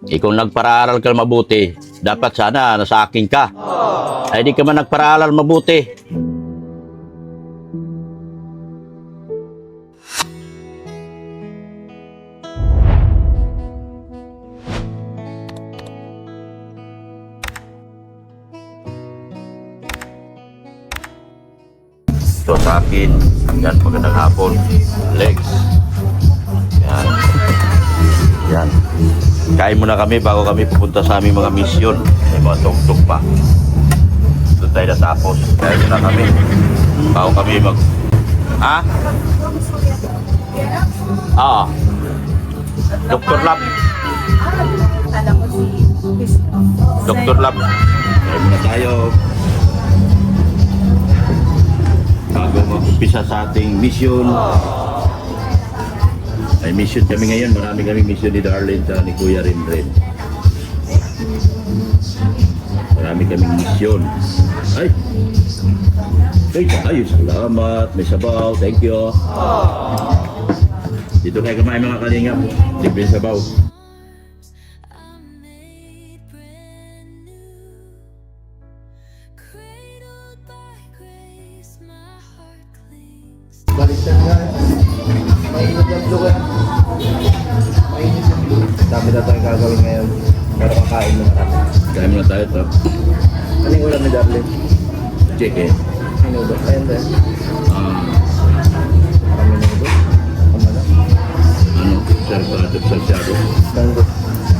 Kung nagparaaral ka mabuti, dapat sana nasa akin ka. Ay di ka man nagparaaral mabuti. Ito sa akin. Yan, magandang hapon. Legs. Yan. Yan. Kain muna kami bago kami pupunta sa aming mga misyon. May mga tugtog pa. Doon tayo natapos. Kain muna kami bago kami mag... Ha? Ah. Dr. Lab. Dr. Lab. Kain muna tayo. Bago mag-umpisa sa ating mission. Ay mission kami ngayon, marami kami mission ni Darlene at ni Kuya Rinren. Marami kaming mission. Ay! Ay, salamat. May sabaw. Thank you. Dito kayo kumain mga kalingap. Libre sabaw. Baliktad nga. Mainit yung blue ka. Mainit yung blue. Dami na tayong gagawin ngayon. Para makain mo marami. Kain muna tayo ito. Ano yung ulam ni Darlene? Chicken. Ano ba? Ayan ba? Marami na ito. Kamala. Sarado, salsado. Munggo.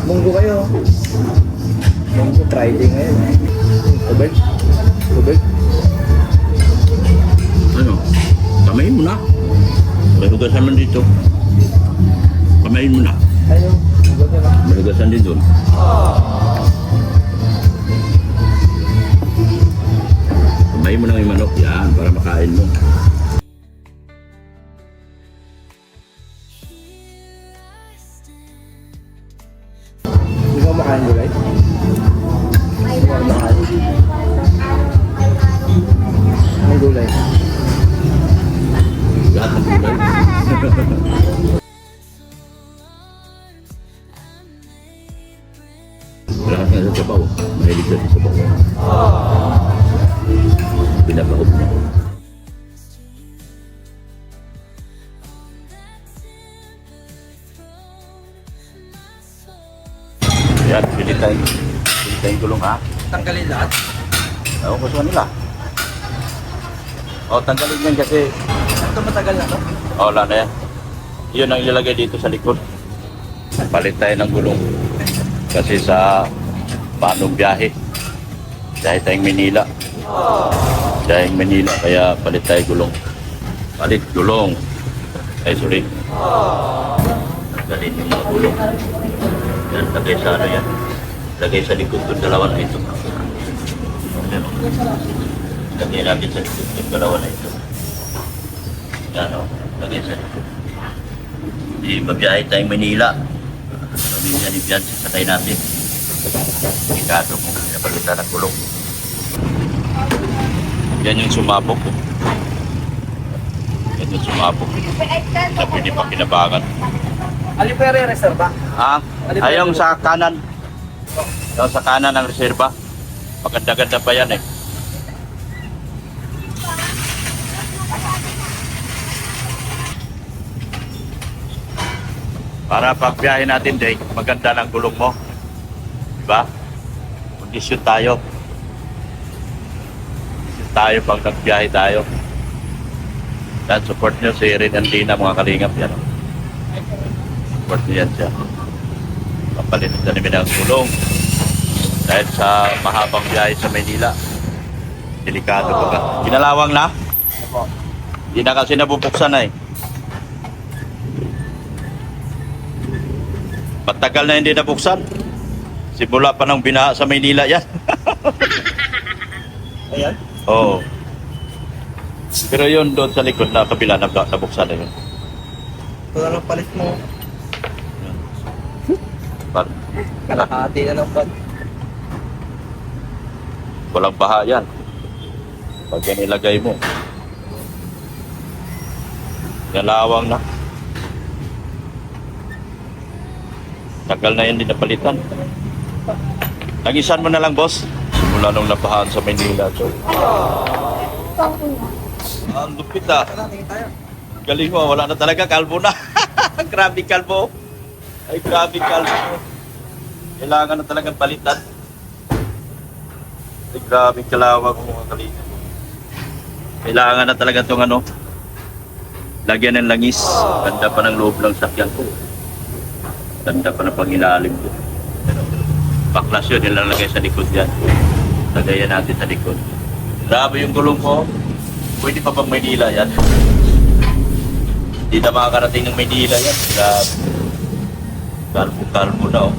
Munggo kayo. Munggo Friday ngayon. Tubig? Tubig? Ano? Kamayin mo na. May hugasan man dito. Kamayin mo na. Ayun. Huwag na lang. May hugasan din doon. Kamayin mo na yung manok yan para makain mo. Hindi ka makain gulay? Hindi ka makain? Anong gulay? Lahat ng gulay. Lahat nga sa sabaw. Mahilig siya sa sabaw. Pinapahog niya. Yan, pili tayong gulong ha. Tanggalin lahat? Ewan ko sa nila. O, tanggalin yan kasi Ito matagal na to? wala na yan. Yun ang ilalagay dito sa likod. Palit tayo ng gulong. Kasi sa paanong biyahe. Dahil tayong Manila. Dahil Manila, kaya palit tayo gulong. Palit gulong. Ay, sorry. Tanggalin yung mga gulong. Yan, lagay sa ano yan. Lagay sa likod ng dalawa na ito. Yan, o. Lagay natin sa likod ng dalawa na ito. Yan o, lagay sa likod. Di mabiyahe tayong Manila. Pamilya ni Bianci, sakay natin. Ikado mo, napalitan ng gulong. Yan yung sumabog. Yan yung sumabog. Na pwede pa kinabangan. Alin pa yung reserva? Ah, ayong sa kanan. Yung sa kanan ng reserba. Maganda-ganda pa yan eh. Para pagbiyahe natin, Day, maganda ng gulong mo. Diba? Kondisyon tayo. Kondisyon tayo pag nagbiyahe tayo. Yan, support nyo si Rin Andina, mga kalingap yan. Support nyo yan siya. Papalitan na namin ang gulong. Dahil sa mahabang biyahe sa Maynila. Delikado pa ka. Ginalawang na? Hindi na kasi nabubuksan na eh. Matagal na hindi nabuksan. Simula pa ng binaha sa Maynila yan. Ayan? Oo. Pero yun doon sa likod na kabila nabuksan na yun. Ito na lang palit mo. Kalahati na lang pan. Walang baha yan. Pag yan ilagay mo. Nalawang na. Tagal na yan din napalitan. Nagisan mo na lang, boss. Simula nung napahaan sa Maynila. So, ang lupit ah. Galing mo, wala na talaga, kalbo na. Grabe kalbo. Ay, grabe kalbo. Kailangan na talagang palitan. Ay, grabe kalawag mo mga kalinga. Kailangan na talaga itong ano, lagyan ng langis. Ganda pa ng loob ng sakyan ko. Ganda pa ng pangilalim ko. Baklas yun, nilalagay sa likod yan. Lagayan natin sa likod. Grabe yung gulong ko. Pwede pa bang Maynila yan? Hindi na makakarating ng Maynila yan. Grabe. Kalbo na oh.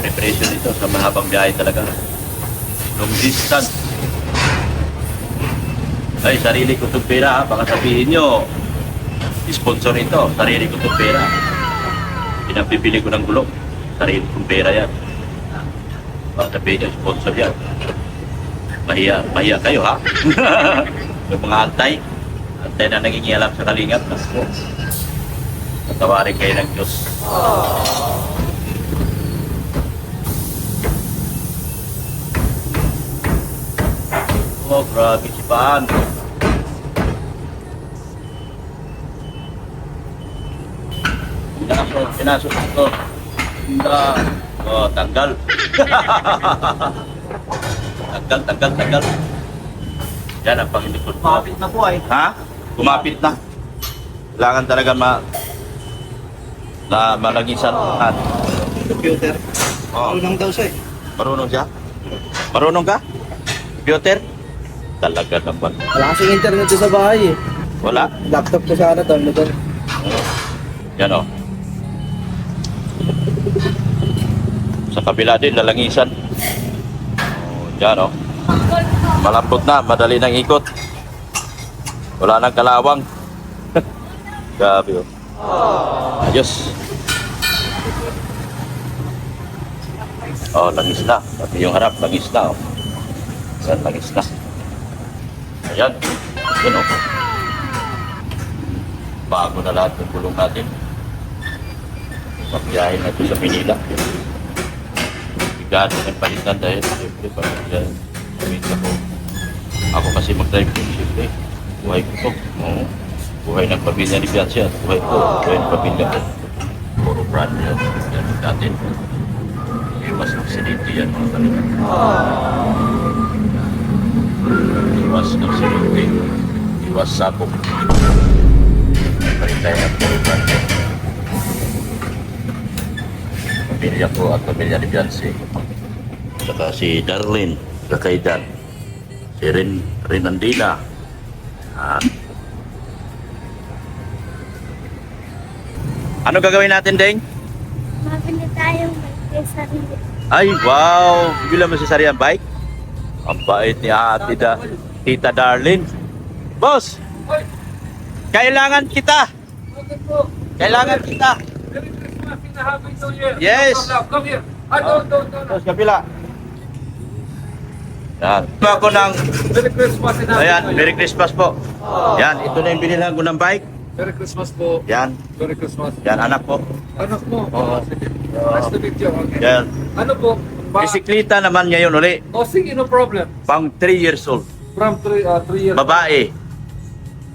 Preparation ito sa mahabang biyahe talaga. Long distance. Ay, sarili ko itong pera ha. Baka sabihin nyo, sponsor ito. Sarili ko itong pera. Pinapipili ko ng gulong. Sarili kong pera yan. Baka sabihin nyo, sponsor yan. Mahiya kayo ha. Yung mga antay na nangingialam sa kalingap. Tatawarin kayo ng Diyos. Oh, grabe si Paan. Pinasok ito. Oh, tanggal. Tanggal. Yan ang pangilikod mo. Kumapit na po ay. Ha? Kumapit na. Kailangan talaga malagisan natin. Computer. Oh. Marunong daw siya eh. Marunong siya? Marunong ka? Computer? Talaga naman. Wala kasing internet sa bahay eh. Wala? Laptop ko sana doon. Yan o. Sa kabila din, lalangisan. Yan o. Malambot na, madali nang ikot. Wala nang kalawang. Grabe o. Ayos. Oh, langis na. Pati yung harap, langis na o. Yan, langis na. Ayan. Yan o. Bago na lahat ng gulong natin. Pagbiyahin na ito sa Manila. Bigado ng palitan dahil siyempre pag-biyahin. Ako kasi mag-drive ko siyempre. Buhay ko to. Oo. Buhay ng pamilya ni Bianca. Buhay ko. Buhay ng pamilya ko. Puro brand yan. Yan natin. Iwas ng sinito yan mga kalimutan. Iwas ng sinito. Iwas sakop. Paritay ng puro brand yan. Pamilya ko at pamilya ni Bianca. Saka si Darlene, kakaidan. Si Renandina. Ano gagawin natin, Deng? Mabili tayong bike sarili. Ay, wow! Bigla mo si Sarian bike? Ang bait ni Tita Darlene. Boss! Kailangan kita! Kailangan kita! Yes! Come here. Boss, kapila. Yan. Ito ako ng... Merry Christmas. Ayan, Merry Christmas po. Yan, ito na yung binilhan ko ng bike. Merry Christmas po. Yan, Merry Christmas. yan anak po. Anak mo? Oo. Sige. Nice to meet you. Okay. Yan. Ano po? Bisikleta naman ngayon uli. Sige, no problem. Pang 3 years old. From 3 years. Babae.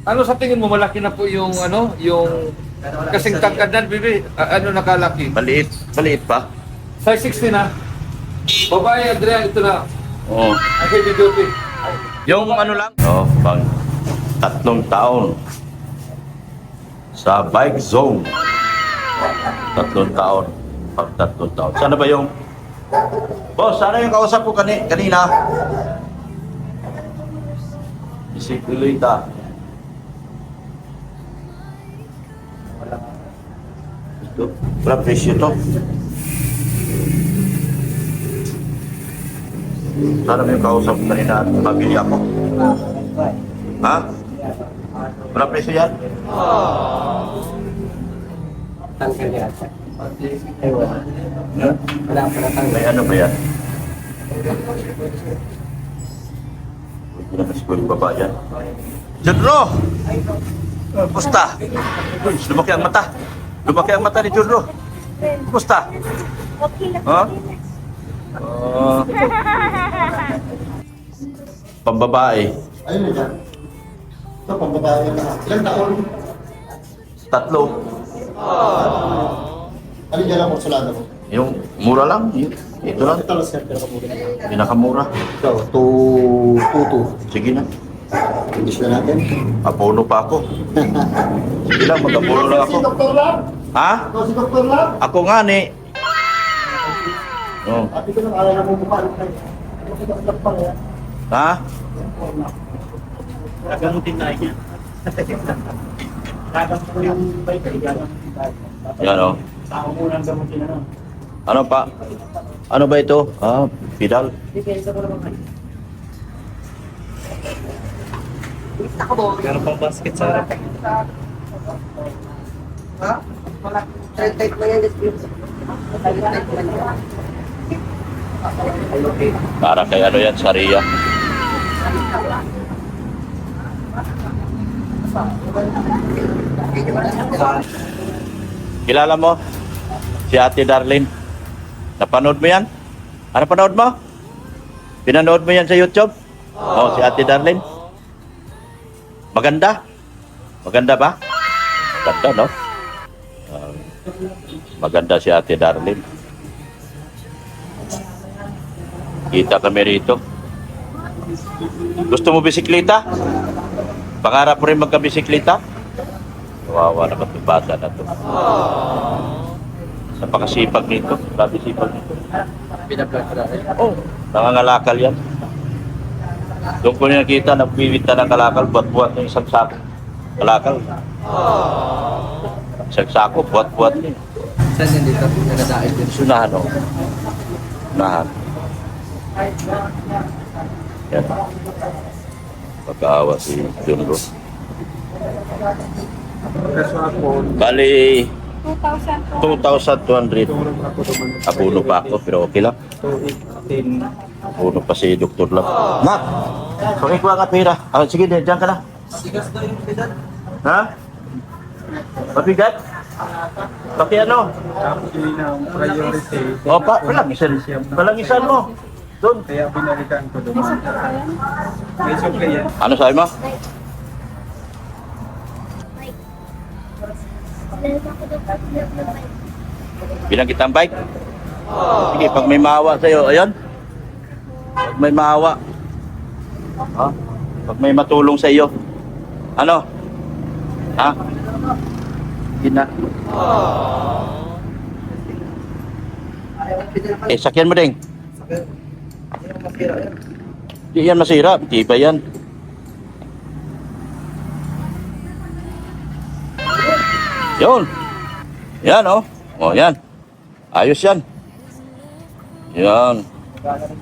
Ano sa tingin mo, malaki na po yung ano, yung kasing tangkad na, bibi, ano nakalaki? Maliit. Maliit pa. Size 16 na. Babae, Andrea, ito na. Oo. Heavy duty. Yung ano lang. Oh, pang 3 taon. Sa bike zone. 3 taon. Pag 3 taon. Sana ba yung... Boss, sana yung kausap ko kanina. Bisikleta. Ito. Wala presyo to. Sana may kausap ko kanina at mabili ako. Ha? Wala presyo yan? Tanggal yan. Ewan. Wala pa na tanggal. May ano ba yan? Hindi naman siguro yung baba yan. Junro! Pusta! Uy, lumaki ang mata. Lumaki ang mata ni Junro. Kumusta? Okay lang. Ha? Pambabae. Ayun na dyan. Ito, pambabae na. Ilang taon? 3. Ano dyan ang konsulado mo? Yung mura lang. Ito lang. Ito lang sir, pero kamuli. Pinakamura. Ito, 222. Sige na. English na natin. Apono pa ako. Sige lang, mag-apono lang ako. Si Dr. Lab? Ha? Ito si Dr. Lab? Ako nga ni. Oh. Ate ko lang, alala mo mukha. Ano si Dr. pa yan? Ha? Gagamutin na niya. Gagamot ko yung bike, gagamutin tayo. Yan o. Ako muna ang gamutin na nun. Ano pa? Ano ba ito? Ah, pedal. Depensa ko naman kayo. Meron pang basket sa harap. Ha? Type mo yan, Para kay ano yan, Saria. Kilala mo? Si Ate Darlene. Napanood mo yan? Ano panood mo? Pinanood mo yan sa YouTube? Oh, si Ate Darlene. Maganda? Maganda ba? Maganda, no? Maganda si Ate Darlene. Kita kami rito. Gusto mo bisikleta? Pangarap mo rin magka-bisikleta? Kawawa naman itong bata na to. Napakasipag nito. Grabe sipag nito. Oh, nangangalakal yan. Doon ko nakita, nagpipita ng kalakal, buat-buat ng isang sako. Kalakal. Isang sako, buat-buat niya. Saan yan dito? Nagdadait din. Sunahan o. Sunahan. Yan. Pagkaawa si John Ross. Bali, 2,200. Apuno pa ako, pero okay lang. Apuno pa si Dr. Lab. Nak! Pakikuha ka pera. Ah, sige, dyan ka na. Ha? Mabigat? Paki ano? O, palangisan mo. Doon. Kaya binalikan ko doon. May sukli yan. Ano sabi mo? Bilang kitang bike? Sige, pag may maawa sa'yo, ayun. Pag may maawa. Ha? Pag may matulong sa iyo. Ano? Ha? Hindi na. Eh, sakyan mo ding. Hindi yan masira. Tiba yan. Yun. Yan, oh. Oh, yan. Ayos yan. Yan.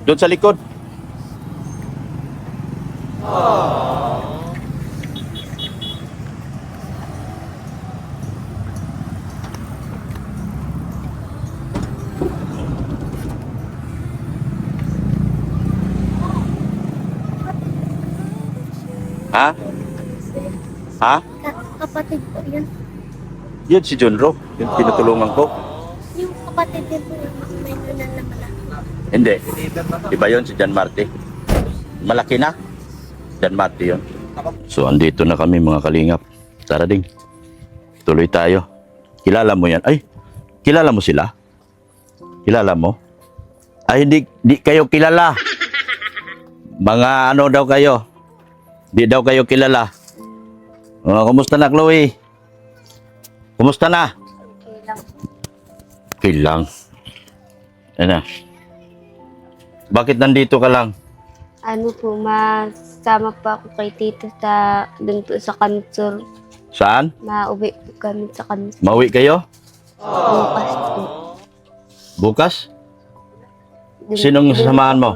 Doon sa likod. Ha? Ha? Kapatid ko yun. Yun si John Ro. Yung tinutulungan ko. Yung kapatid din po yung may nunan na malaki. Hindi. Iba yun si John Marte. Malaki na. John Marte yun. So, andito na kami mga kalingap. Tara ding. Tuloy tayo. Kilala mo yan? Ay, kilala mo sila? Kilala mo? Ay, hindi kayo kilala. Mga ano daw kayo? Di daw kayo kilala. Oh, kumusta na, Chloe? Kumusta na? Okay lang. Okay lang. Ano? Bakit nandito ka lang? Ano po, masama pa ako kay tito sa dun po sa Kansor. Saan? Mauwi po kami sa Kansor. Mauwi kayo? Bukas po. Bukas? Dun- Sinong dun sasamahan po mo?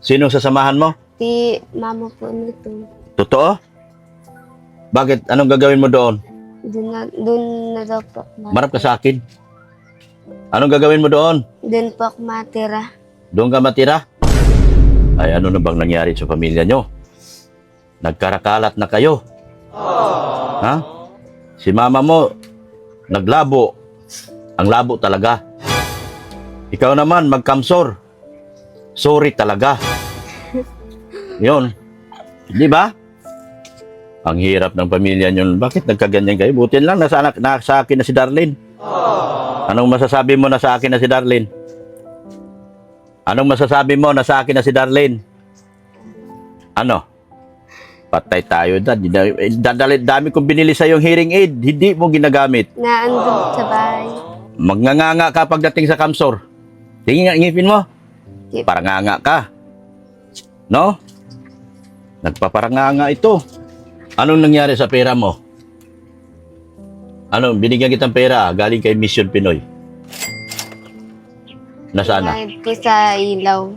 Sinong sasamahan mo? Si mama po nito. Totoo? Bakit? Anong gagawin mo doon? Dun na daw po. Marap ka sa akin. Anong gagawin mo doon? Dun po ako matira. Doon ka matira? Ay, ano na bang nangyari sa pamilya nyo? Nagkarakalat na kayo. Ha? Si mama mo, naglabo. Ang labo talaga. Ikaw naman, magkamsor. Sorry talaga. Yun. Di ba? Ang hirap ng pamilya nyo. Bakit nagkaganyan kayo? Butin lang, nasa akin na si Darlene. Anong masasabi mo na sa akin na si Darlene? Anong masasabi mo na sa akin na si Darlene? Ano? Patay tayo. Dami kong binili sa yung hearing aid. Hindi mo ginagamit. Naandun sa bahay. Magnganga ka pagdating sa kamsor. Tingin nga, ngipin mo. Yep. Paranganga ka. No? Nagpaparanganga ito. Anong nangyari sa pera mo? Ano, binigyan kitang pera galing kay Mission Pinoy. Nasaan na? Bayad po sa ilaw.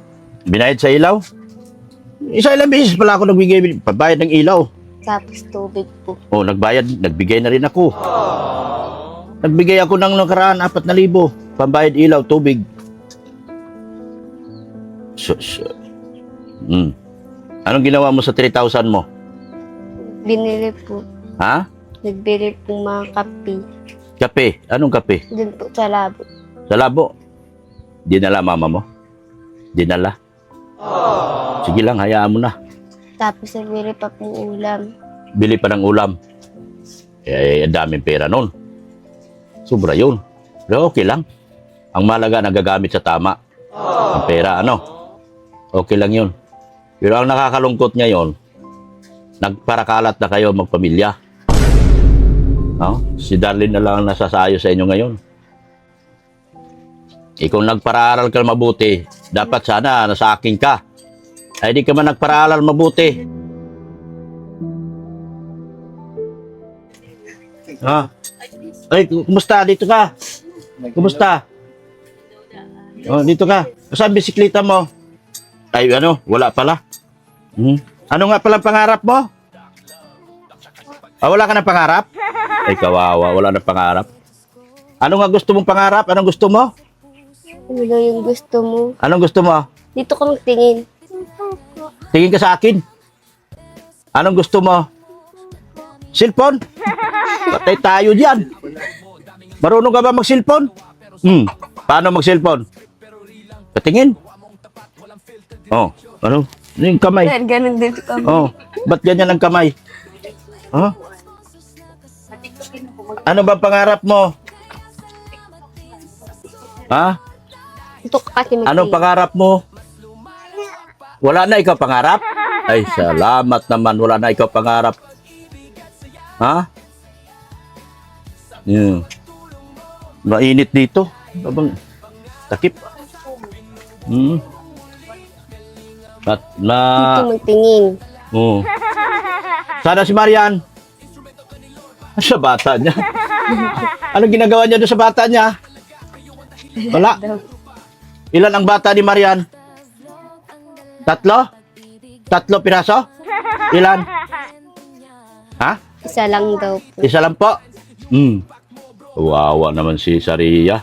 Binayad sa ilaw? Isa ilang beses pala ako pagbayad ng ilaw. Tapos tubig po. Oh, nagbigay na rin ako. Nagbigay ako ng nakaraan 4,000 pambayad ilaw, tubig. Anong ginawa mo sa 3,000 mo? Binili po. Ha? Nagbili po mga kape. Kape? Anong kape? Doon po sa labo. Sa labo? Dinala mama mo? Dinala? Sige lang, hayaan mo na. Tapos nagbili pa po ulam. Bili pa ng ulam. Eh, ang daming pera nun. Sobra yun. Pero okay lang. Ang malaga nagagamit sa tama. Ang pera, ano? Okay lang yun. Pero ang nakakalungkot ngayon, nagparakalat na kayo magpamilya. No? Si Darlene na lang ang nasasayo sa inyo ngayon. Kung nagparaaral ka mabuti, dapat sana nasa akin ka. Ay di ka man nagparaaral mabuti. Ha? Ay, kumusta? Dito ka. Kumusta? Oh, dito ka. Saan bisikleta mo? Ay, ano? Wala pala. Ano nga palang pangarap mo? Ah, wala ka ng pangarap? Ay, kawawa. Wala ng pangarap. Ano nga gusto mong pangarap? Anong gusto mo? Ano daw yung gusto mo? Anong gusto mo? Dito ka magtingin. Tingin ka sa akin. Anong gusto mo? Cellphone? Patay tayo diyan. Marunong ka ba mag-cellphone? Paano mag-cellphone? Patingin. Oh, ano? Yung kamay. Sir, ganun din kami. Oh, ba't ganyan ang kamay? Oh? Ano ba pangarap mo? Ha? Dito ka kasi magtingin. Anong pangarap mo? Wala na ikaw pangarap? Ay, salamat naman. Wala na ikaw pangarap. Ha? Yeah. Mainit dito. Abang takip. Dito magtingin. Oh. Sana si Marian. Sa bata niya. Anong ginagawa niya doon sa bata niya? Wala. Ilan ang bata ni Marian? 3? 3 piraso? Ilan? Ha? Isa lang daw po. Isa lang po? Wawa naman si Saria.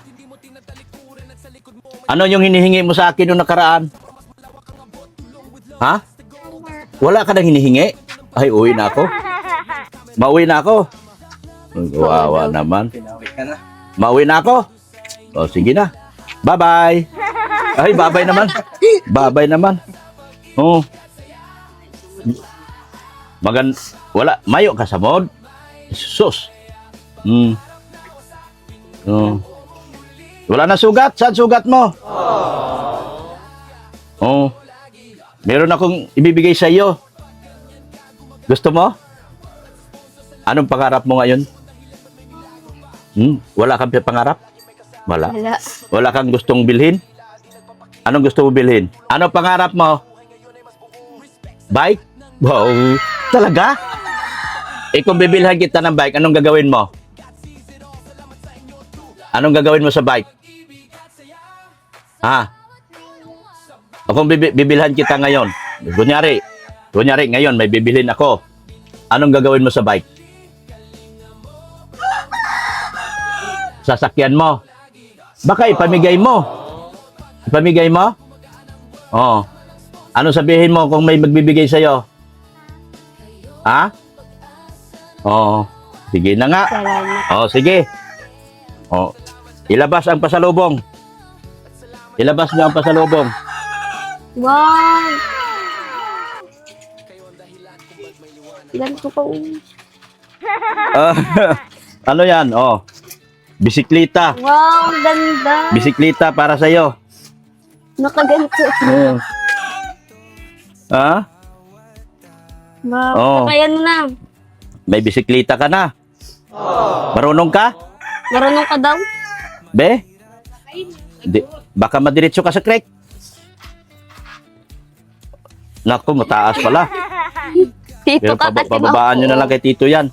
Ano yung hinihingi mo sa akin noong nakaraan? Ha? Wala ka nang hinihingi? Ay, uwi na ako. Mauwi na ako. Wawa naman. Pinawi ka na. Mauwi na ako. O, sige na. Bye-bye. Ay, bye-bye naman. Bye-bye naman. Oh. Wala. Mayo ka sa mod. Sus. Oh. Wala na sugat. Saan sugat mo? Oh. Meron akong ibibigay sa iyo. Gusto mo? Anong pangarap mo ngayon? Wala kang pangarap? Wala. Wala. Wala kang gustong bilhin? Anong gusto mo bilhin? Ano pangarap mo? Bike? Wow. Talaga? Kung bibilhan kita ng bike, anong gagawin mo? Anong gagawin mo sa bike? Ha? O kung bibilhan kita ngayon, kunyari ngayon may bibilhin ako, anong gagawin mo sa bike? Sasakyan mo. Baka ipamigay mo. Ipamigay mo? Oo. Ano sabihin mo kung may magbibigay sa'yo? Ha? Oo. Sige na nga. Salamat. Oo, sige. Oo. Ilabas ang pasalubong. Ilabas niyo ang pasalubong. Wow! Ganito ko. Ah, ano yan? Oh. Bisikleta. Wow, ganda. Bisikleta para sa iyo. Nakaganto. Ha? Wow, Oo. kaya na. May bisikleta ka na. Marunong ka? Marunong ka daw? Be? Baka madiretso ka sa creek. Naku, mataas pala. Tito Pero ka kasi pababaan nyo na lang kay Tito yan.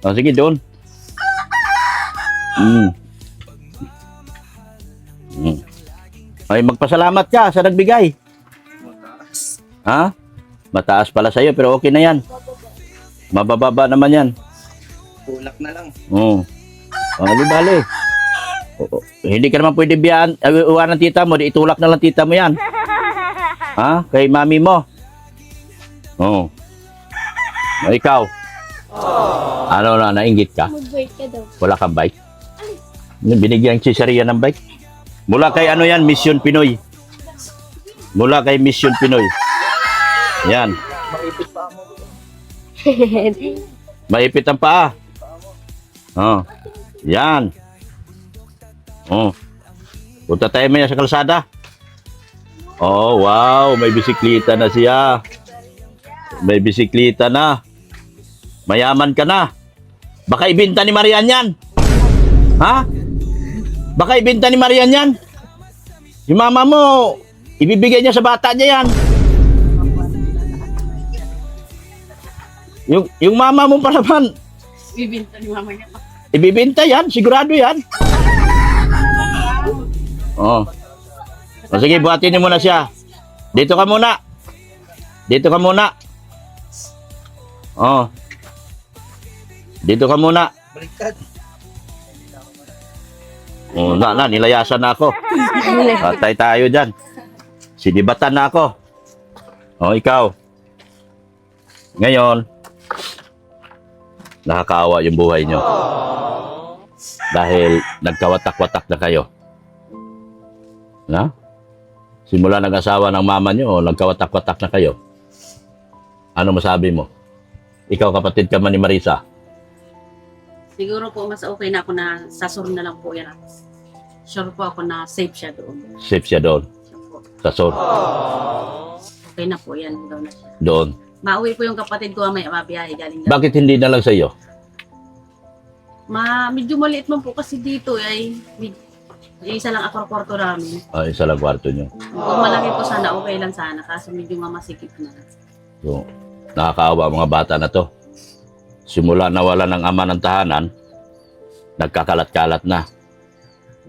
O, sige, doon. Ay, magpasalamat ka sa nagbigay. Ha? Mataas pala sa'yo, pero okay na yan. Mabababa naman yan. Tulak na lang. Oo. Di bale. Hindi ka naman pwede biyaan, uwan ng tita mo, di itulak na lang tita mo yan. Ha? Kay mami mo. Oo. Ikaw. Ano na, nainggit ka? Mag-break ka daw. Wala kang bike? Binigyan si Sharia ng bike? Mula kay ano yan, Mission Pinoy. Mula kay Mission Pinoy. Yan. Maipit ang paa. Oh. Yan. Oh. Punta tayo maya sa kalsada. Oh, wow. May bisikleta na siya. May bisikleta na. Mayaman ka na. Baka ibenta ni Marian yan. Ha? Baka ibenta ni Marian yan. Yung mama mo, ibibigay niya sa bata niya yan. Yung mama mo pa naman. Ibibinta ni mama niya. Ibibenta yan, sigurado yan. Oh. O sige, buhatin niyo muna siya. Dito ka muna. Dito ka muna. Oh. Dito ka muna. Baliktad. Oh, nilayasan na ako. Patay tayo dyan. Sinibatan na ako. Oh, ikaw. Ngayon, nakakaawa yung buhay nyo. Dahil nagkawatak-watak na kayo. Na? Simula nag-asawa ng mama nyo, nagkawatak-watak na kayo. Ano masabi mo? Ikaw, kapatid ka man ni Marisa. Siguro po mas okay na ako na sa sur na lang po yan. Sure po ako na safe siya doon. Safe siya doon. Sure po. Sa Sor. Okay na po yan. Doon na siya. Doon. Mauwi po yung kapatid ko may mabiyahe galing dyan. Bakit hindi na lang sa iyo? Medyo maliit man po kasi dito ay isa lang ako kwarto namin. Isa lang kwarto nyo. Kung malaki po sana, okay lang sana. Kaso medyo mamasikip na. So, nakakaawa mga bata na to. Simula nawala ng ama ng tahanan, nagkakalat-kalat na.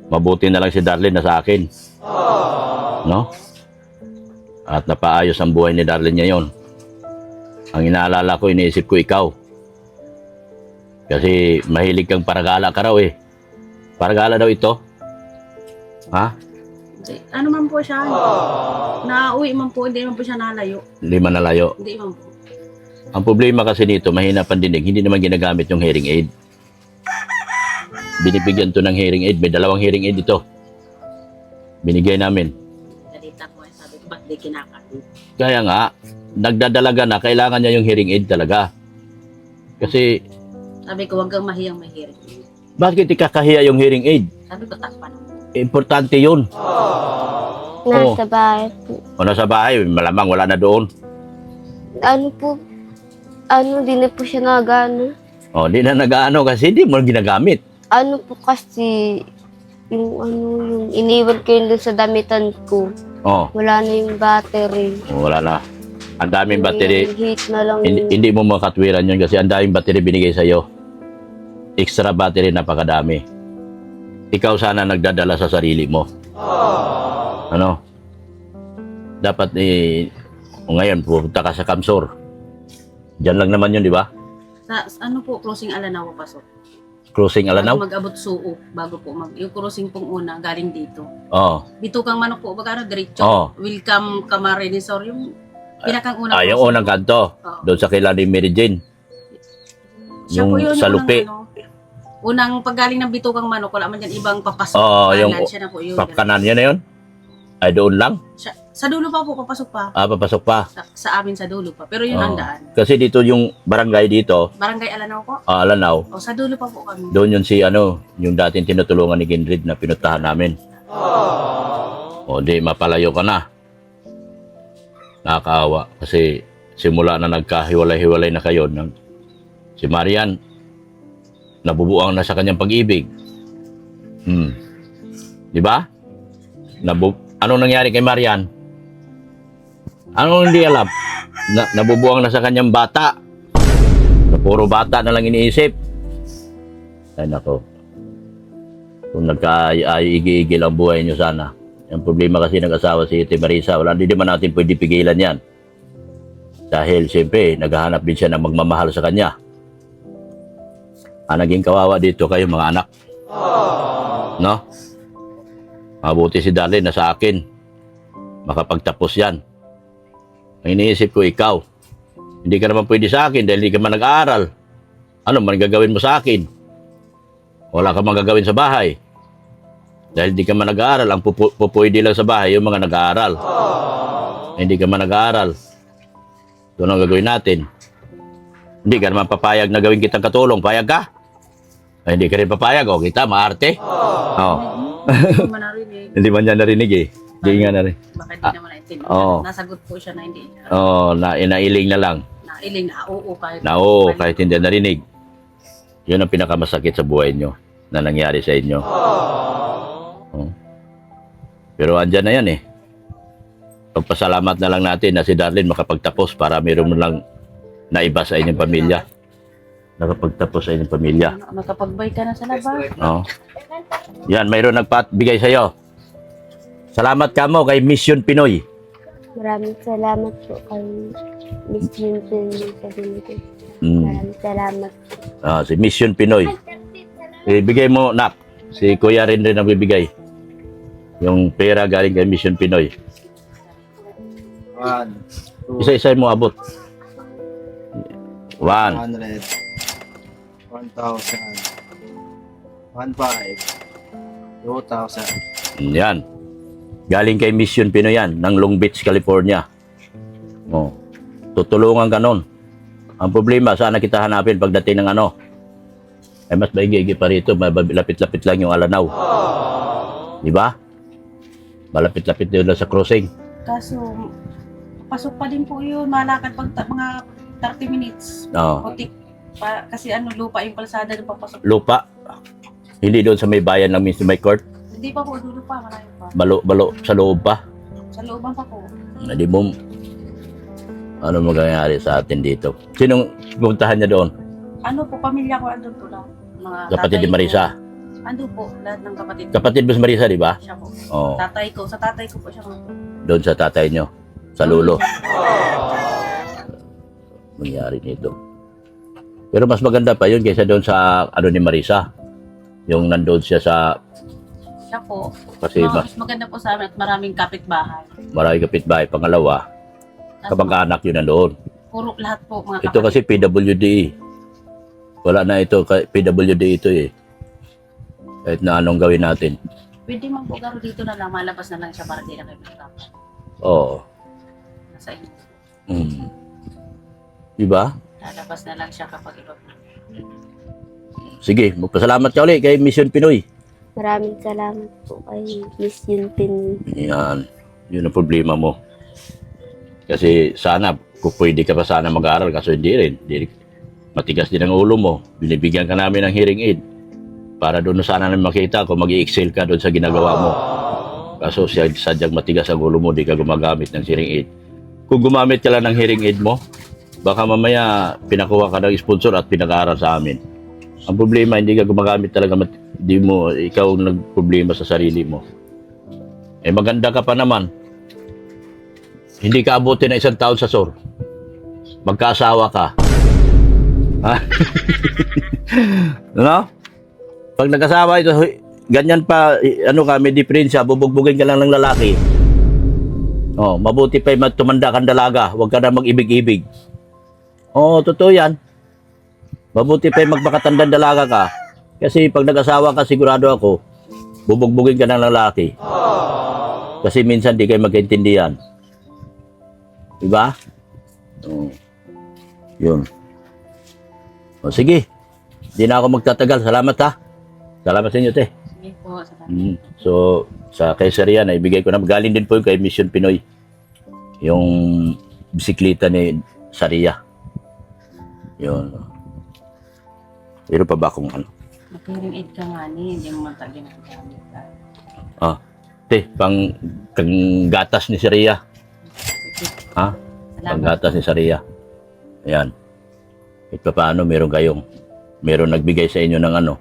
Mabuti na lang si Darlene na sa akin. No? At napaayos ang buhay ni Darlene ngayon. Ang inaalala ko, iniisip ko ikaw. Kasi mahilig kang paragala ka raw eh. Paragala daw ito. Ha? Ano man po siya? Nauwi man po, hindi man po siya nalayo. Hindi man nalayo. Hindi man po. Ang problema kasi nito, mahina pandinig, hindi naman ginagamit yung hearing aid. Binibigyan to ng hearing aid. May 2 hearing aid ito. Binigay namin. Dalita ko, sabi ko, ba't di kinakain? Kaya nga, nagdadalaga na, kailangan niya yung hearing aid talaga. Kasi, Sabi ko, wag kang mahiyang mahiring. bakit ikakahiya yung hearing aid? Sabi ko, takpan. Importante yun. Nasa bahay po. O nasa bahay, malamang wala na doon. Ano po? Ano, di na po siya nagana. O, di na nag-ano kasi hindi mo ginagamit. Ano po kasi, yung iniwan ko yun doon sa damitan ko. O, Wala na yung battery. wala na. Ang daming battery. Yung heat na lang. Hindi mo makatwiran yun kasi ang daming battery binigay sa'yo. Extra battery, napakadami. Ikaw sana nagdadala sa sarili mo. Ano? Dapat ngayon, pupunta ka sa Kamsor. Diyan lang naman yun, di ba? Sa ano po, closing Alanaw pasok. Crossing Alanaw? Bago mag-abot suo, bago po yung crossing pong una, galing dito. Oo. Dito kang manok po, baga diretso. Oo. Welcome Camarinesor, yung pinakang una. Yung crossing. unang kanto. Oo. Doon sa kailan ni Mary Jane. Siya po yung yun, sa Lupe. unang ano, Unang paggaling ng Bitukang Manok, wala man dyan ibang papasok. Oo, yung Kanan, siya na po yun. kanan yan na yun? Ay, doon lang? Sa dulo pa po, papasok pa. Papasok pa. Sa amin sa dulo pa. Pero yun Oo. ang daan. Kasi dito yung barangay dito, Barangay Alanaw po. Alanaw, O, sa dulo pa po kami. doon yun si yung dating tinutulungan ni Kindred na pinuntahan namin. O di, mapalayo ka na. Nakakaawa. Kasi simula na nagkahiwalay-hiwalay na kayo, si Marian, nabubuang na sa kanyang pag-ibig. Di ba? Anong nangyari kay Marian? Anong hindi alam? Nabubuang na sa kanyang bata. Na puro bata na lang iniisip. Ay nako. Kung nagka-igil ang buhay nyo sana. Ang problema kasi nag-asawa si Ate Marisa, hindi naman natin pwede pigilan yan. Dahil siyempre, naghahanap din siya ng magmamahal sa kanya. Naging kawawa dito kayo mga anak. No? Mabuti si Darlene na sa akin. Makapagtapos yan. Ang iniisip ko ikaw. Hindi ka naman pwede sa akin dahil hindi ka man nag-aaral. Ano man gagawin mo sa akin? Wala ka man gagawin sa bahay. Dahil hindi ka man nag-aaral, ang pupwede lang sa bahay yung mga nag-aaral. Hindi ka man nag-aaral. Ito ang gagawin natin. Hindi ka naman papayag na gawin kitang katulong. Payag ka? Ay, hindi ka rin papayag. O, kita, maarte. Oh. Hindi man narinig. Hindi man niya narinig eh. Hindi nga narinig. Baka hindi naman naintindihan. Oo. Nasagot po siya na hindi. Nailing na lang. Nailing na oo kahit. Kahit hindi narinig. Yun ang pinakamasakit sa buhay nyo na nangyari sa inyo. Oh. Pero andyan na yan eh. Pagpasalamat na lang natin na si Darlene makapagtapos para mayroon mo lang naiba sa inyong pamilya. Nakapagtapos sa inyong pamilya. Nakapagbay ka na sa labas. Oh. Yan, mayroon nagpabigay sa'yo. Salamat ka mo kay Mission Pinoy. Maraming salamat po kay Miss Vincent sa binigay. Mm. Maraming salamat. Si Mission Pinoy. Ibigay mo, Nak. Si Kuya rin ang bibigay. Yung pera galing kay Mission Pinoy. 1, 2, Isa-isa mo abot. 1. 100, 1,000, 1,500, 2,000. Yan. Galing kay Mission Pinoy yan, ng Long Beach, California. Oh. Tutulungan ka nun. Ang problema, sana kita hanapin pagdating ng ano. Ay mas maigigi pa rito, lapit-lapit lang yung Alanaw. Di ba? Malapit-lapit yun lang sa crossing. Kaso, pasok pa din po yun. Malakad pag mga 30 minutes. Oo. Putik. Kasi lupa yung palsada na papasok. Lupa. Hindi doon sa may bayan ng Mr. May Court. Hindi pa po, dulo pa. Marami pa. Balo sa loob pa. Sa looban pa po. Hindi mo, ano mangyayari sa atin dito? Sinong puntahan niya doon? Ano po, pamilya ko andun po lang. Mga Kapatid ni tatay ko. Marisa. Andun po, lahat ng kapatid ko. Kapatid mo si Marisa, di ba? Siya po. Oo. Tatay ko, sa tatay ko po siya. Doon sa tatay nyo. Sa lulo. Mangyari nito. Pero mas maganda pa yun kaysa doon sa ano ni Marisa. Yung nandoon siya sa Siya po. kasi Mas maganda po sa amin at maraming kapitbahay. maraming kapitbahay. Pangalawa, Tapos, kamag-anak yun nandoon. puro lahat po mga Ito kasi PWD. Wala na ito, PWD ito eh. Kahit na anong gawin natin. Pwede man po garo dito na lang, malabas na lang siya para di na kayo magkakap. Oo. Nasa inyo. Diba? Lalabas na lang siya kapag iba po. Sige, magpasalamat ka ulit kay Mission Pinoy. Maraming salamat po kay Miss Yunpin. Yan. Yun ang problema mo. Kasi sana, kung pwede ka pa sana mag-aaral, kaso hindi rin. Matigas din ang ulo mo. Binibigyan ka namin ng hearing aid. Para doon sana namin makita kung mag-i-excel ka doon sa ginagawa mo. Kaso sadyang matigas ang ulo mo, di ka gumagamit ng hearing aid. Kung gumamit ka lang ng hearing aid mo, baka mamaya pinakuha ka ng sponsor at pinag-aaral sa amin. Ang problema, hindi ka gumagamit talaga, di mo, ikaw ang nagproblema sa sarili mo. Eh maganda ka pa naman. Hindi ka abutin na 1 taon sa SOR. Magkaasawa ka. Ha? Ano? Pag nagkasawa ito, ganyan pa, ano ka, may diferensya, bubugbugin ka lang ng lalaki. Oh, mabuti pa yung tumanda kang dalaga, huwag ka na mag-ibig-ibig. Oo, totoo yan. Mabuti pa yung magpakatandang dalaga ka. Kasi pag nag-asawa ka, sigurado ako, bubugbugin ka ng lalaki. Kasi minsan di kayo magkaintindihan. Diba? Oo. Yun. O sige. Hindi na ako magtatagal. Salamat ha. Salamat sa inyo, te. Sige po, salamat. So, sa kay Saria, naibigay ko na. Galing din po yung kay Mission Pinoy. Yung bisikleta ni Saria. Yun. Pero pa ba kung ano? Mag-hearing aid ka nga ni, hindi mo man talaga nagagamit ka. Ah, te, pang gatas ni Saria. Ha? Salamat. Pang gatas ni Saria. Ayan. Ito paano, meron nagbigay sa inyo ng ano.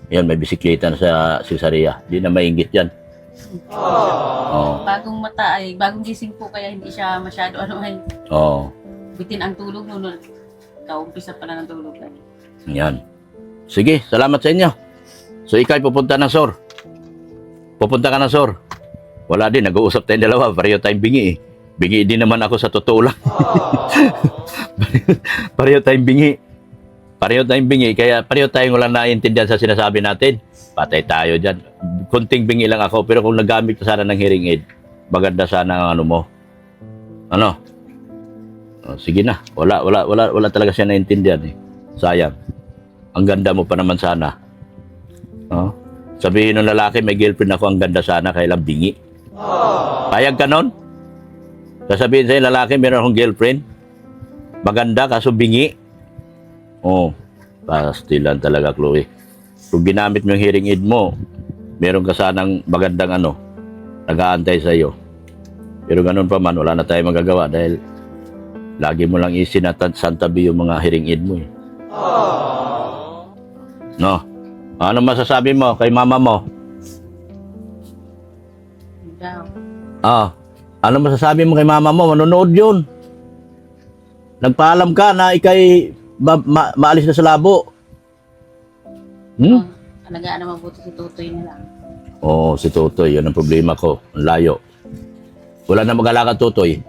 Ayan, may bisikleta na si Saria. Di na maingit yan. Oh. Bagong gising po kaya hindi siya masyado Oh. bitin ang tulog noon. Kaumpisa pala ng tulog lang. Yan. Sige, salamat sa inyo. So, ikaw pupunta na, Sor. Pupunta ka na, Sor. Wala din, nag-uusap tayong dalawa. Pareho tayong bingi eh. Bingi din naman ako sa totoo lang. Pareho tayong bingi. Pareho tayong bingi. Kaya pareho tayong walang naiintindihan sa sinasabi natin. Patay tayo dyan. Kunting bingi lang ako. Pero kung nagamit ka sana ng hearing aid, maganda sana ang ano mo. Ano? Oh, sige na. Wala talaga siya naiintindihan eh. Sayang. Ang ganda mo pa naman sana. Oh? Sabihin ng lalaki, may girlfriend ako, ang ganda sana, kaya lang bingi. Payag ka nun? Sasabihin sa'yo, lalaki, meron akong girlfriend. Maganda, kaso bingi. Oh, pastilan talaga, Chloe. Kung ginamit mo yung hearing aid mo, meron ka sanang magandang ano, nag-aantay sa'yo. Pero ganun pa man, wala na tayo magagawa dahil lagi mo lang isinatabi yung mga hearing aid mo eh. No? Ano masasabi mo kay mama mo? Ano masasabi mo kay mama mo? Manonood yun. Nagpaalam ka na ikay maalis na sa labo. Alagaan na mabuti si Tutoy na lang. Oo, si Tutoy. Yun ang problema ko. Ang layo. Wala na mag-alaga, Tutoy.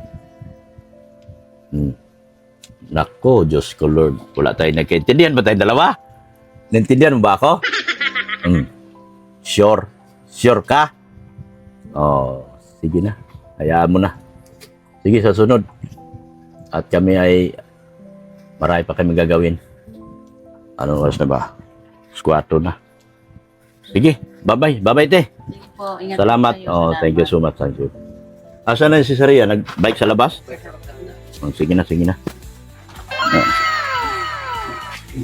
Nako, Diyos ko Lord. Wala tayong nagkaintindihan ba tayong dalawa? Naintindihan mo ba ako? Sure? Sure ka? Oh, sige na. Hayaan mo na. Sige, sa sunod. At kami ay marami pa kami gagawin. Anong oras na ba? 4 na. Sige, bye-bye. Bye-bye, te. Sige po, ingat Salamat. po kayo. Oh, thank you so much. Thank you. Asan na si Saria? Nag-bike sa labas? Oh, sige na, sige na. Oh.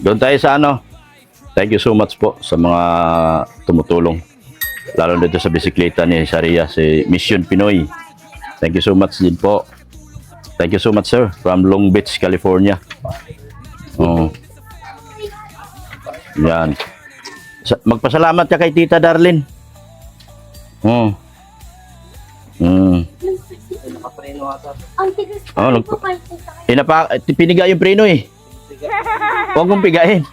Doon tayo sa ano. Thank you so much po sa mga tumutulong. Lalo dito sa bisikleta ni Saria, si Mission Pinoy. Thank you so much din po. Thank you so much, sir. From Long Beach, California. Oh. Yan. Magpasalamat ka kay Tita Darlene. Oh. Nakapreno ata. Ang tigas po kayo Piniga yung preno eh. Huwag mong pigain.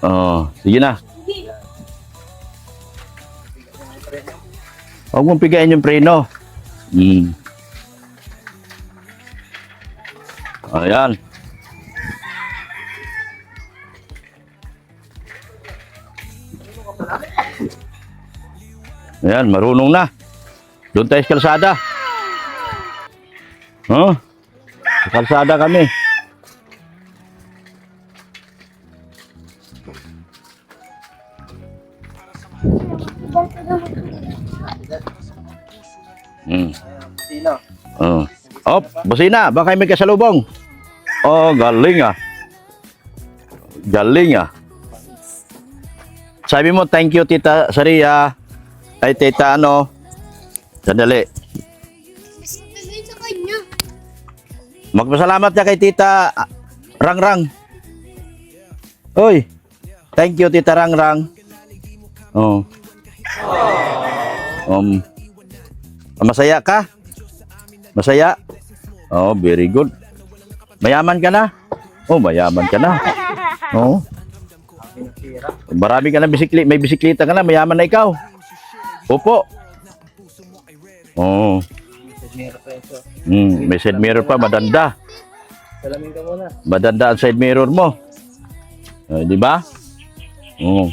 Oh, sige na. Huwag mong pigain yung preno. Ayan. Ayan, marunong na. Doon tayo sa kalsada. Huh? Sa kalsada kami. Sino? Oh, busina, baka may kasalubong. Oh, galing ah. Galing ah. Sabi mo, thank you, Tita Saria. Ay, Tita ano. Sandali. sabihin sa kanya. Magpasalamat ka kay Tita Rangrang. Oy, thank you, Tita Rangrang. Oh. Masaya ka? Masaya? Oh, very good. Mayaman ka na? Oh, mayaman ka na. Oh. Marami ka na bisikleta, may bisikleta ka na, mayaman na ikaw. Opo. Oh. May side mirror pa, madanda. Salamin ka muna. Madanda ang side mirror mo. Di ba? Oo.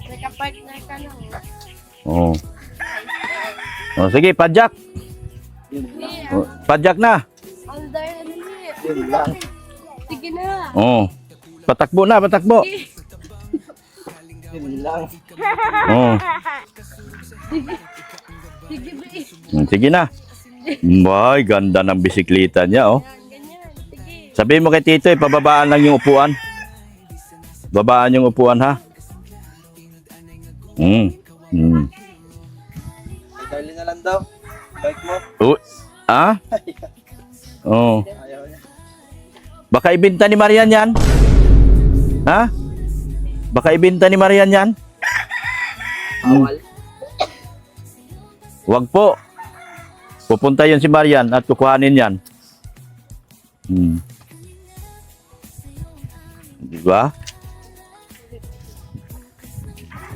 Nagka-partner ka na. Oo. Oh, sige, padyak. Oh, padyak na. Under ano Yun lang. Sige na. Oo. Patakbo na, patakbo. Yun lang. Oo. Sige, be. Sige na. Ay, ganda ng bisikleta niya, oh. Ganyan. Sige. Sabihin mo kay Tito, pababaan lang yung upuan. Babaan yung upuan, ha? Darlene na lang daw. Bike mo. Oh, ah? Oh. Ayaw niya. Baka ibenta ni Marian yan? Ha? Baka ibenta ni Marian yan? Bawal. Wag po. Pupunta yun si Marian at kukuhanin yan. Di ba?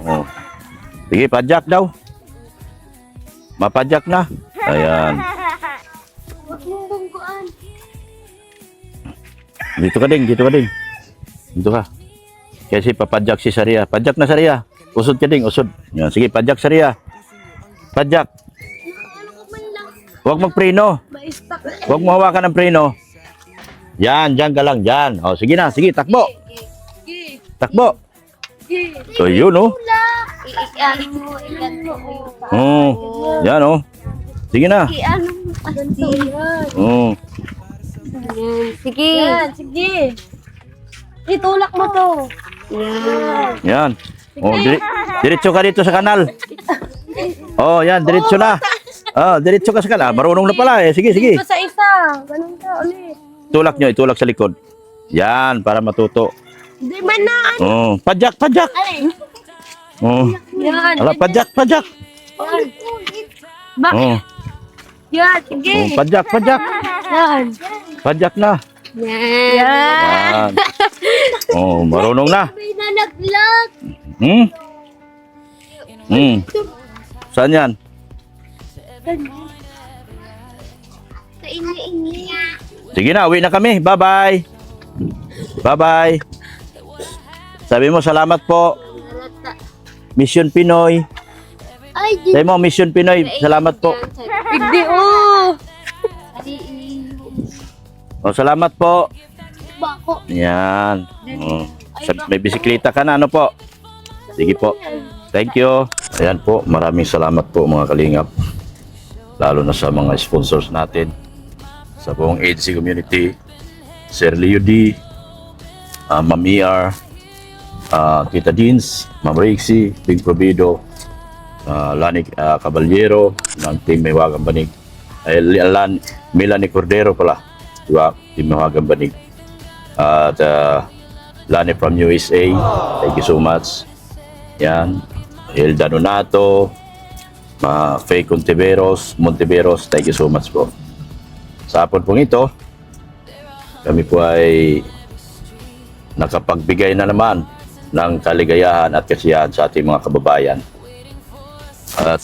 Oh. Sige, padyak daw. Mapadyak na. Ayan. Huwag mong bangguan. Dito ka ding, dito ka ding. Dito ka. Kasi papadyak si Saria. Padyak na Saria. Usod ka ding, usod. Yan, sige, padyak Saria. Padyak. Ano ko man lang. Huwag magpreno. Ma-stuck. Huwag mo hawakan ng preno. Yan, dyan ka lang, dyan. O, sige na, sige, takbo. Sige. Takbo. Sige. So, yun, oh. Iano mo, iganto mo yung paa. Oh, yan, oh. Sige na. Iano mo kasi. Oh. Yan. Sige. Yan, sige. Itulak mo to. Yan. Yan. Oh, diretso ka dito sa kanal. Oh, yan, diretso na. Oh, diretso ka sa kanal. Marunong na pala, eh. Sige, sige. Ito sa isa. Ganun ka ulit. Itulak nyo, itulak sa likod. Yan, para matuto. Hindi man na. Oh, padyak, padyak. Alin? Oh. Yan. Ala, padyak, padyak. Bakit? Oh, Yan, sige. oh, padyak, padyak. Yan. Padyak na. Yan. Yan. Oh, marunong na. May nalaglag. Hmm? Hmm. Saan yan? Sa inyo. Sige na, uwi na kami. Bye-bye. Bye-bye. Sabi mo, salamat po. Mission Pinoy. Ay, Sabi mo, Mission Pinoy. Salamat po. hindi oh. Oh, salamat po. Bako. Yan. Oh. May bisikleta ka na, ano po? Sige po. Thank you. Ayan po, maraming salamat po mga kalingap. Lalo na sa mga sponsors natin. Sa buong ADC community. Sir Leo D. Ma'am ER. Tita Jeans. Ma'am Rexy. Big Provido. Lani Caballero. Ng Team Mahiwagang Banig. Melanie Cordero pala. Diba? Team Mahiwagang Banig. At Lani from USA. Thank you so much. Yan. Hilda Donato. Faye Monteveros. Thank you so much po. Sa hapon pong ito, kami po ay nakapagbigay na naman ng kaligayahan at kasiyahan sa ating mga kababayan. At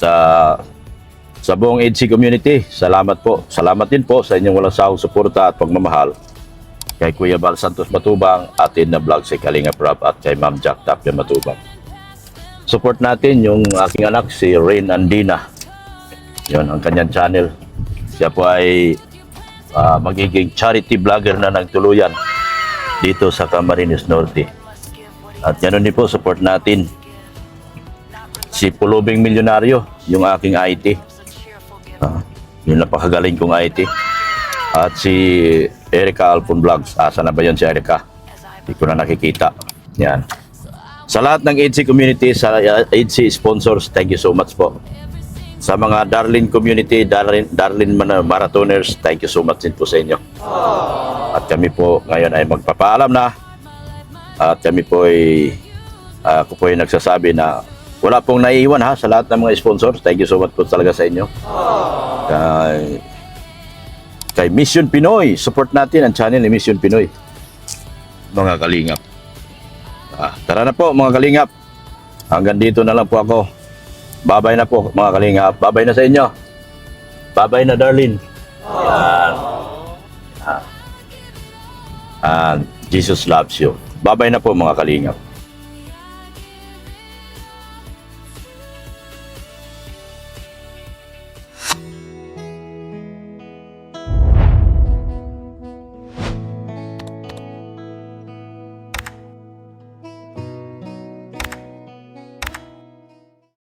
sa buong ADC community, salamat po. Salamat din po sa inyong walang sawang suporta at pagmamahal kay Kuya Bal Santos Matubang, atin na vlog si Kalinga Prab at kay Ma'am Jack Tapia Matubang. Support natin yung aking anak si Rain Andina. Yun ang kanyang channel. Siya po ay magiging charity vlogger na ng tuluyan dito sa Camarines Norte. At ganoon din po, support natin si Pulubing Milyonaryo, yung aking IT. Yung napakagaling kong IT. At si Erica Alpon Vlogs. Asa na ba yun si Erica? Hindi ko na nakikita. Yan. Sa lahat ng ADC community, sa ADC sponsors, thank you so much po. Sa mga Darlene community, Darlene Marathoners, thank you so much din po sa inyo. At kami po ngayon ay magpapaalam na. At kami po ay, ako po ay nagsasabi na wala pong naiiwan ha sa lahat ng mga sponsors. Thank you so much po talaga sa inyo. Kay Mission Pinoy, support natin ang channel ni Mission Pinoy. Mga kalingap. Tara na po mga kalingap. Hanggang dito na lang po ako. Babay na po mga kalingap. Babay na sa inyo. Babay na Darlene. Yan. And Jesus loves you. Babay na po mga kalingap.